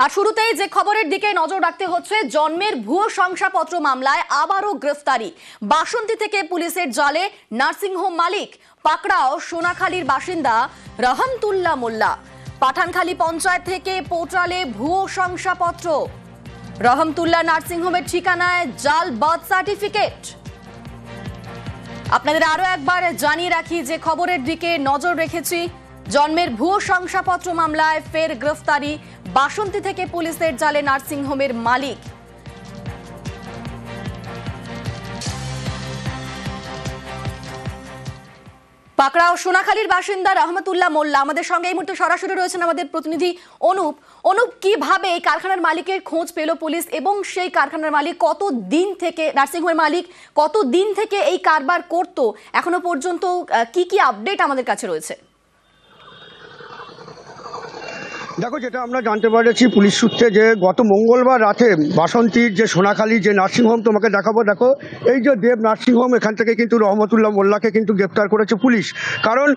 আর শুরুতেই যে খবরের দিকে নজর রাখতে হচ্ছে, জন্মের ভুয়ো শংসাপত্র মামলায় আবারও গ্রেফতারি। বাসন্তী থেকে পুলিশের জালে নার্সিংহোম মালিক। পাকড়াও সোনাখালীর বাসিন্দা রহমতুল্লাহ মোল্লা। পাঠানখালী পঞ্চায়েত থেকে পোর্টালে ভুয়ো শংসাপত্র। রহমতুল্লাহ নার্সিংহোমের ঠিকানায় জাল বার্থ সার্টিফিকেট। আপনাদের আরো একবার জানিয়ে রাখি যে খবরের দিকে নজর রেখেছি, জন্মের ভুয়ো শংসাপত্র মামলায় ফের গ্রেফতারি। বাসন্তী থেকে পুলিশের জালে নার্সিংহোমের মালিক। পাকড়াও সোনাখালীর বাসিন্দা রহমতুল্লাহ মোল্লা আমাদের সঙ্গে এই মুহূর্তে সরাসরি রয়েছেন আমাদের প্রতিনিধি অনুপ। অনুপ, কিভাবে এই কারখানার মালিকের খোঁজ পেল পুলিশ এবং সেই কারখানার মালিক কতদিন থেকে, নার্সিংহোমের মালিক কতদিন থেকে এই কারবার করত, এখনো পর্যন্ত কি কি আপডেট আমাদের কাছে রয়েছে? দেখো, যেটা আমরা জানতে পেরেছি পুলিশ সূত্রে, যে গত মঙ্গলবার রাতে বাসন্তীর যে সোনাখালী যে নার্সিংহোম তোমাকে দেখাবো, দেখো এই যে দেব নার্সিংহোম, এখান থেকে কিন্তু রহমতুল্লাহ মোল্লাকে কিন্তু গ্রেপ্তার করেছে পুলিশ। কারণ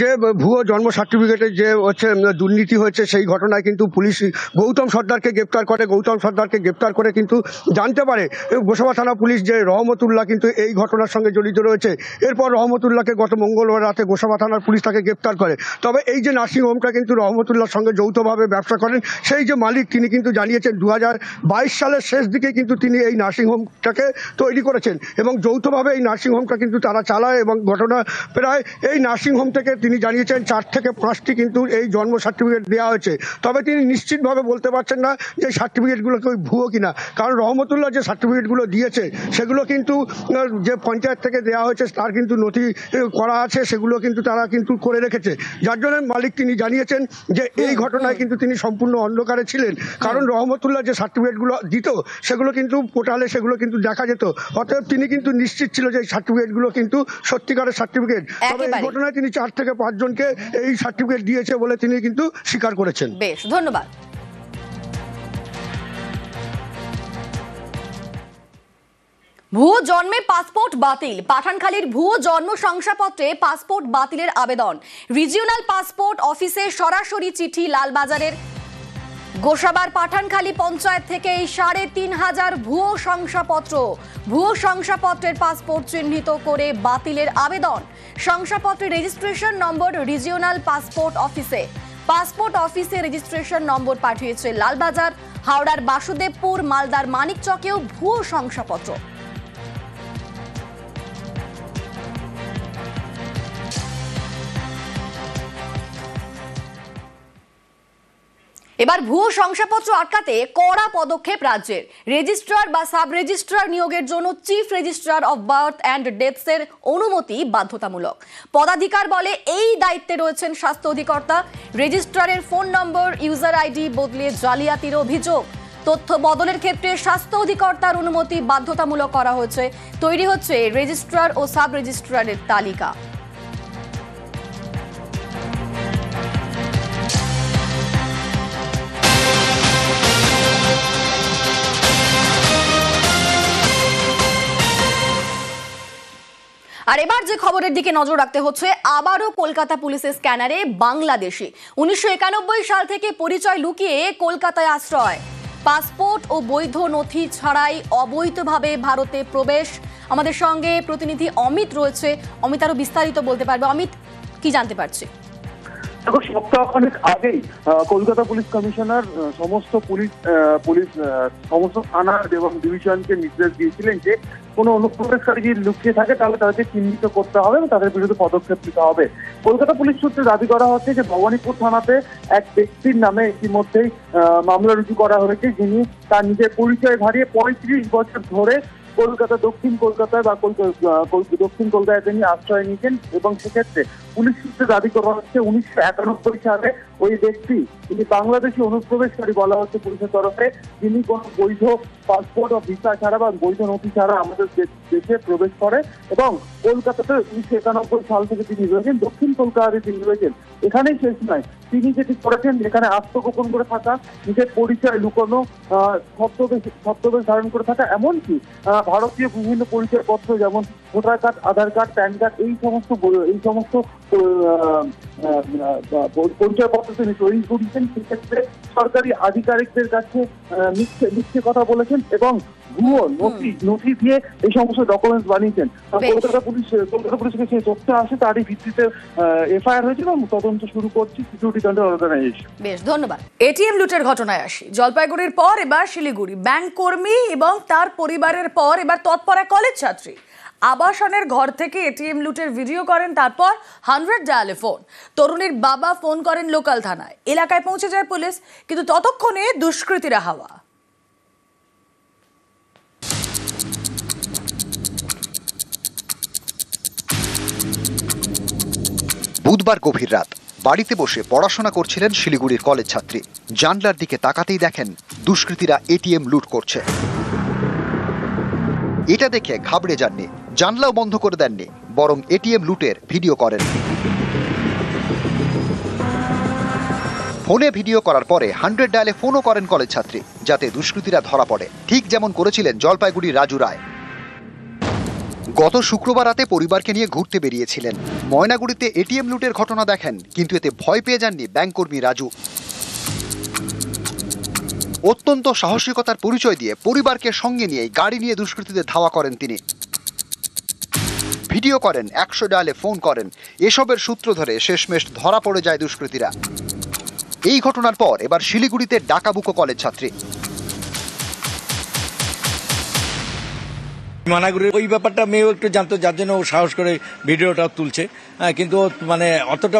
যে ভুয়ো জন্ম সার্টিফিকেটের যে হচ্ছে দুর্নীতি হয়েছে, সেই ঘটনায় কিন্তু পুলিশ গৌতম সর্দারকে গ্রেপ্তার করে। গৌতম সর্দারকে গ্রেপ্তার করে কিন্তু জানতে পারে গোসাবা থানা পুলিশ যে রহমতুল্লাহ কিন্তু এই ঘটনার সঙ্গে জড়িত রয়েছে। এরপর রহমতুল্লাহকে গত মঙ্গলবার রাতে গোসাবা থানার পুলিশ তাকে গ্রেপ্তার করে। তবে এই যে নার্সিংহোমটা কিন্তু রহমতুল্লাহর সঙ্গে যৌথ ব্যবসা করেন। সেই যে মালিক, তিনি কিন্তু জানিয়েছেন 2022 সালের শেষ দিকে কিন্তু তিনি এই নার্সিংহোমটাকে তৈরি করেছেন এবং যৌথভাবে এই নার্সিংহোমটা কিন্তু তারা চালায়। এবং ঘটনা প্রায় এই নার্সিংহোম থেকে তিনি জানিয়েছেন 4 থেকে 5টি কিন্তু এই জন্ম সার্টিফিকেট দেওয়া হয়েছে। তবে তিনি নিশ্চিতভাবে বলতে পারছেন না যে সার্টিফিকেটগুলো কেউ ভুয়ো কিনা। কারণ রহমতুল্লাহ যে সার্টিফিকেটগুলো দিয়েছে সেগুলো কিন্তু যে পঞ্চায়েত থেকে দেওয়া হয়েছে তার কিন্তু নথি করা আছে, সেগুলো কিন্তু তারা কিন্তু করে রেখেছে। যার জন্য মালিক তিনি জানিয়েছেন যে এই ঘটনায় কিন্তু তিনি সম্পূর্ণ অন্ধকারে ছিলেন। কারণ রহমতুল্লাহ যে সার্টিফিকেটগুলো দিত সেগুলো কিন্তু পোর্টালে সেগুলো কিন্তু দেখা যেত। অতএব তিনি কিন্তু নিশ্চিত ছিল যে এই সার্টিফিকেটগুলো কিন্তু সত্যিকারের সার্টিফিকেট। তবে এই ঘটনায় তিনি 4 থেকে 5 জনকে এই সার্টিফিকেট দিয়েছে বলে তিনি কিন্তু স্বীকার করেছেন। বেশ, ধন্যবাদ। ভুয়ো জন্মে পাসপোর্ট বাতিল। পাঠানখালীর ভুয়ো জন্ম শংসাপত্রে পাসপোর্ট বাতিলের আবেদন। রিজিওনাল পাসপোর্ট অফিসে সরাসরি চিঠি লালবাজারের গোসাবার পাঠানখালী পঞ্চায়েত থেকে এই 3500 ভুয়ো শংসাপত্র। ভুয়ো শংসাপত্রের পাসপোর্ট চিহ্নিত করে বাতিলের আবেদন। শংসাপত্রের রেজিস্ট্রেশন নম্বর রিজিওনাল পাসপোর্ট অফিসে। পাসপোর্ট অফিসে রেজিস্ট্রেশন নম্বর পাঠিয়েছে লালবাজার। হাওড়ার বাসুদেবপুর, মালদার মানিকচকেও ভুয়ো শংসাপত্র। এবার ভুয়ো শংসাপত্র আটকাতে কড়া পদক্ষেপ রাজ্যের। রেজিস্ট্রার বা সাব রেজিস্ট্রার নিয়োগের জন্য chief registrar of birth and ডেথসের অনুমতি বাধ্যতামূলক। পদাধিকার বলে এই দায়িত্বে রয়েছেন স্বাস্থ্য অধিকর্তা। রেজিস্ট্রারের ফোন নম্বর, ইউজার আইডি বদলে জালিয়াতির অভিযোগ। তথ্য বদলের ক্ষেত্রে স্বাস্থ্য অধিকর্তার অনুমতি বাধ্যতামূলক করা হয়েছে। তৈরি হচ্ছে রেজিস্ট্রার ও সাব রেজিস্ট্রারের তালিকা। আর এবার যে খবরের দিকে নজর রাখতে হচ্ছে, আবারও কলকাতা পুলিশের স্ক্যানারে বাংলাদেশি। 1991 সাল থেকে পরিচয় লুকিয়ে কলকাতায় আশ্রয়। পাসপোর্ট ও বৈধ নথি ছাড়াই অবৈধভাবে ভারতে প্রবেশ। আমাদের সঙ্গে প্রতিনিধি অমিত রয়েছে। অমিত আরো বিস্তারিত বলতে পারবে। অমিত, কি জানতে পারছি? দেখো, সপ্তাহখানেক আগেই কলকাতা পুলিশ কমিশনার সমস্ত থানা এবং ডিভিশনকে নির্দেশ দিয়েছিলেন যে কোনো অনুপ্রবেশকারী যদি লুকিয়ে থাকে তাহলে তাদেরকে চিহ্নিত করতে হবে এবং তাদের বিরুদ্ধে পদক্ষেপ নিতে হবে। কলকাতা পুলিশ সূত্রে দাবি করা হচ্ছে যে ভবানীপুর থানাতে এক ব্যক্তির নামে ইতিমধ্যেই মামলা রুজু করা হয়েছে, যিনি তার নিজের পরিচয় হারিয়ে 35 বছর ধরে কলকাতা, দক্ষিণ কলকাতায় বা দক্ষিণ কলকাতায় তিনি আশ্রয় নিয়েছেন। এবং সেক্ষেত্রে পুলিশ সূত্রে দাবি করা হচ্ছে 1991 সালে ওই ব্যক্তি, তিনি বাংলাদেশি অনুপ্রবেশকারী বলা হচ্ছে পুলিশের তরফে, যিনি কোনো বৈধ পাসপোর্ট ও ভিসা ছাড়া বা বৈধ নথি ছাড়া আমাদের দেশে প্রবেশ করে এবং কলকাতাতে 1991 সাল থেকে তিনি রয়েছেন। দক্ষিণ কলকাতায় তিনি রয়েছেন। এখানেই শেষ নয়, তিনি যেটি করেছেন এখানে আত্মগোপন করে থাকা, নিজের পরিচয় লুকানো, ছদ্মবেশ ধারণ করে থাকা, এমনকি ভারতীয় বিভিন্ন পরিচয়পত্র যেমন ভোটার কার্ড, আধার কার্ড, প্যান কার্ড, এই সমস্ত পরিচয়পত্র তিনি তৈরি করেছেন, সেক্ষেত্রে সরকারি আধিকারিকদের কাছে মিথ্যে কথা বলেছেন এবং ভুয়ো নথি দিয়ে এই সমস্ত ডকুমেন্টস বানিয়েছেন। কলকাতা পুলিশকে সেই তথ্য আসে, তারই ভিত্তিতে এফআইআর হয়েছে এবং তদন্ত শুরু করছে সিকিউরিটি কন্ট্রোল অর্গানাইজেশন। বেশ, ধন্যবাদ। এটিএম লুটের ঘটনায় আসি। জলপাইগুড়ির পর এবার শিলিগুড়ি। ব্যাংক কর্মী এবং তার পরিবারের পর এবার তৎপর এক কলেজ ছাত্রী আবাসনের ঘর থেকে এটিএম লুটের ভিডিও করেন, তারপর 100 ডায়ালে ফোন। তরুণীর বাবা ফোন করেন লোকাল থানায়। এলাকায় পৌঁছে যায় পুলিশ, কিন্তু ততক্ষণে দুষ্কৃতীরা হাওয়া। বুধবার গভীর রাত, বাড়িতে বসে পড়াশোনা করছিলেন শিলিগুড়ির কলেজ ছাত্রী। জানলার দিকে তাকাতেই দেখেন দুষ্কৃতীরা এটিএম লুট করছে। এটা দেখে ঘাবড়ে যাননি, জানলাও বন্ধ করে দেননি, বরং এটিএম লুটের ভিডিও করেন। ফোনে ভিডিও করার পরে 100 ডায়ালে ফোনও করেন কলেজ ছাত্রী, যাতে দুষ্কৃতীরা ধরা পড়ে, ঠিক যেমন করেছিলেন জলপাইগুড়ির রাজু রায়। গত শুক্রবার রাতে পরিবারকে নিয়ে ঘুরতে বেরিয়েছিলেন। ময়নাগুড়িতে এটিএম লুটের ঘটনা দেখেন, কিন্তু এতে ভয় পেয়ে যাননি ব্যাংককর্মী রাজু। অত্যন্ত সাহসিকতার পরিচয় দিয়ে পরিবারকে সঙ্গে নিয়ে গাড়ি নিয়ে দুষ্কৃতীদের ধাওয়া করেন তিনি। ভিডিও করেন, 100 ডায়ালে ফোন করেন। এসবের সূত্র ধরে শেষমেশ ধরা পড়ে যায় দুষ্কৃতীরা। এই ঘটনার পর এবার শিলিগুড়িতে ডাকাবুকো কলেজ ছাত্রী। মানাগুড়ির ওই ব্যাপারটা মেয়েও একটু জানতো, যার জন্য ও সাহস করে ভিডিওটা তুলছে। কিন্তু মানে অতটা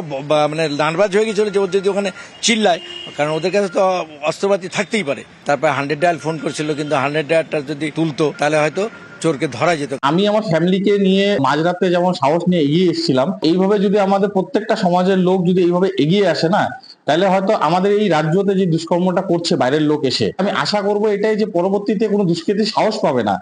মানে নার্ভাস হয়ে গেছিল যে ও যদি ওখানে চিল্লায়, কারণ ওদের কাছে তো অস্ত্রপাতি থাকতেই পারে। তারপর 100 ডায়াল ফোন করছিল, কিন্তু 100 ডায়ালটা যদি তুলতো তাহলে হয়তো চোরকে ধরা যেত। আমি আমার ফ্যামিলিকে নিয়ে মাঝরাতে যেমন সাহস নিয়ে এগিয়ে এসেছিলাম, এইভাবে যদি আমাদের প্রত্যেকটা সমাজের লোক যদি এইভাবে এগিয়ে আসে না, তাহলে হয়তো আমাদের এই রাজ্যতে যে দুষ্কর্মটা করছে বাইরের লোক এসে, আমি আশা করব এটাই যে পরবর্তীতে কোনো দুষ্কৃতী সাহস পাবে না।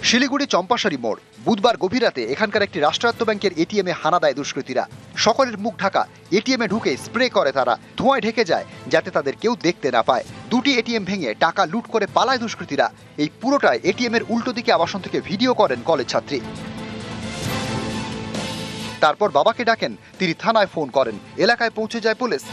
শিলিগুড়ি চম্পাশারি মোড়। বুধবার গভীর রাতে এখানকার একটি রাষ্ট্রায়ত্ত ব্যাংকের এটিএমে হানা দেয় দুষ্কৃতীরা। সকলের মুখ ঢাকা, এটিএমে ঢুকে স্প্রে করে তারা, ধোঁয়ায় ঢেকে যায় যাতে তাদের কেউ দেখতে না পায়। দুটি এটিএম ভেঙে টাকা লুট করে পালায় দুষ্কৃতীরা। এই পুরোটাই এটিএমের উল্টো দিকে আবাসন থেকে ভিডিও করেন কলেজ ছাত্রী। তারপর বাবাকে ডাকেন, তিনি থানায় ফোন করেন। এলাকায় পৌঁছে যায় পুলিশ।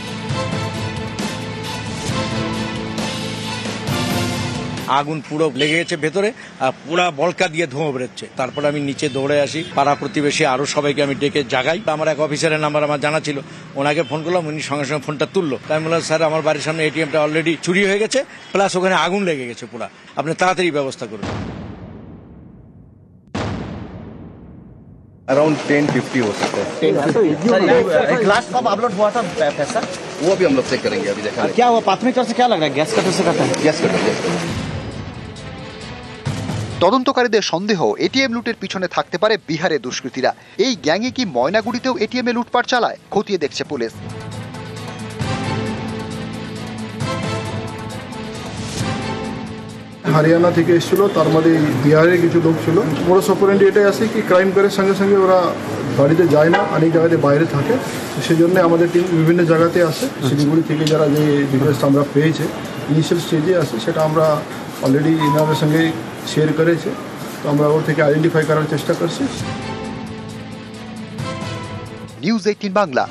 আগুন পুরো লেগে গেছে ভেতরে, আর পুরা বলকা দিয়ে ধোঁয়া বেরোচ্ছে। তারপর আমি নিচে দৌড়ে আসি, পাড়া প্রতিবেশী আরো সবাইকে আমি ডেকে জাগাই। আমার এক অফিসারের নাম্বার আমার জানা ছিল, ওনাকে ফোন করলাম, উনি সঙ্গে সঙ্গে ফোনটা তুললো। তাই বললাম, স্যার আমার বাড়ির সামনে এটিএমটা অলরেডি চুরি হয়ে গেছে, প্লাস ওখানে আগুন লেগে গেছে পুরা, আপনি তাড়াতাড়ি ব্যবস্থা করুন। अराउंड 1050 हो सकता है। लास्ट कब अपलोड हुआ था पैसा? वो भी हम लोग चेक करेंगे, अभी देखा क्या हुआ? प्राथमिक तौर से क्या लग रहा है, गैस कटर से करता है? Gas cutter. তদন্তকারীদের সন্দেহ এটিএম লুটের পিছনে থাকতে পারে বিহারের দুষ্কৃতীরা। এই গ্যাংয়ে কি ময়নাগুড়িতেও এটিএম এ লুটপাট চালায়, খতিয়ে দেখছে পুলিশ। হরিয়ানা থেকে এসেছিল, তার মধ্যে বিহারের কিছু লোক ছিল। মোডাস অপারেন্ডি এটাই আছে কি ক্রাইম করে সঙ্গে সঙ্গে ওরা বাড়িতে যায় না, অনেক জায়গাতে বাইরে থাকে। সেই জন্য আমাদের টিম বিভিন্ন জায়গাতে আসে। শিলিগুড়ি থেকে যারা যে ডিটেলসটা আমরা পেয়েছে ইনিশিয়াল স্টেজে আছে, সেটা আমরা অলরেডি ইনাদের সঙ্গে শেয়ার করেছে। তো আমরা ওর থেকে আইডেন্টিফাই করার চেষ্টা করছি। নিউজ 18 বাংলা।